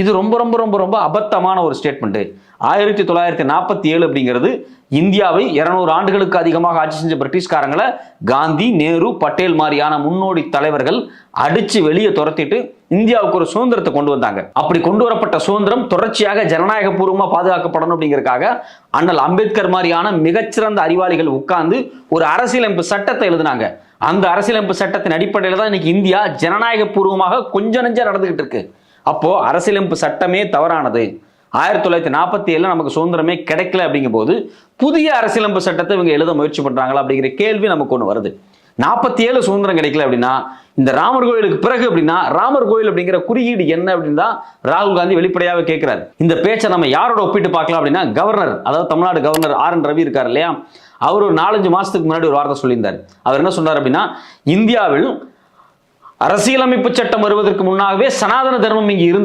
இது ரொம்ப ரொம்ப ரொம்ப ரொம்ப அபத்தமான ஒரு ஸ்டேட்மெண்ட். 1947 அப்படிங்கிறது இந்தியாவை 200 ஆண்டுகளுக்கு அதிகமாக ஆட்சி செஞ்ச பிரிட்டிஷ்காரங்களை காந்தி, நேரு, பட்டேல் மாதிரியான முன்னோடி தலைவர்கள் அடிச்சு வெளியே துரத்திட்டு இந்தியாவுக்கு ஒரு சுதந்திரத்தை கொண்டு வந்தாங்க. அப்படி கொண்டு வரப்பட்ட சுதந்திரம் தொடர்ச்சியாக ஜனநாயக பூர்வமா பாதுகாக்கப்படணும் அப்படிங்கிறதுக்காக அண்ணல் அம்பேத்கர் மாதிரியான மிகச்சிறந்த அறிவாளிகள் உட்கார்ந்து ஒரு அரசியலமைப்பு சட்டத்தை எழுதினாங்க. அந்த அரசியலமைப்பு சட்டத்தின் அடிப்படையில் தான் இன்னைக்கு இந்தியா ஜனநாயக பூர்வமாக கொஞ்சம் நெஞ்சா நடந்துகிட்டு இருக்கு. அப்போ அரசியலமைப்பு சட்டமே தவறானது. 1947 நமக்கு சுதந்திரமே கிடைக்கல அப்படிங்கும் போது புதிய அரசியலமைப்பு சட்டத்தை இவங்க எழுத முயற்சி பண்றாங்களா அப்படிங்கிற கேள்வி நமக்கு ஒன்று வருது. 47 சுதந்திரம் கிடைக்கல அப்படின்னா இந்த ராமர் கோயிலுக்கு பிறகு அப்படின்னா ராமர் கோயில் அப்படிங்கிற குறியீடு என்ன அப்படின்னு தான் ராகுல் காந்தி வெளிப்படையாக கேட்கிறாரு. இந்த பேச்சை நம்ம யாரோட ஒப்பிட்டு பார்க்கலாம் அப்படின்னா கவர்னர், அதாவது தமிழ்நாடு கவர்னர் RN ரவி இருக்கார் இல்லையா, அவர் ஒரு 4-5 மாசத்துக்கு முன்னாடி ஒரு வார்த்தை சொல்லியிருந்தார். அவர் என்ன சொன்னார் அப்படின்னா, இந்தியாவில் அரசியலமைப்பு சட்டம் வருவதற்கு முன்னாகவே சனாதன தர்மம் இங்கு இருந்து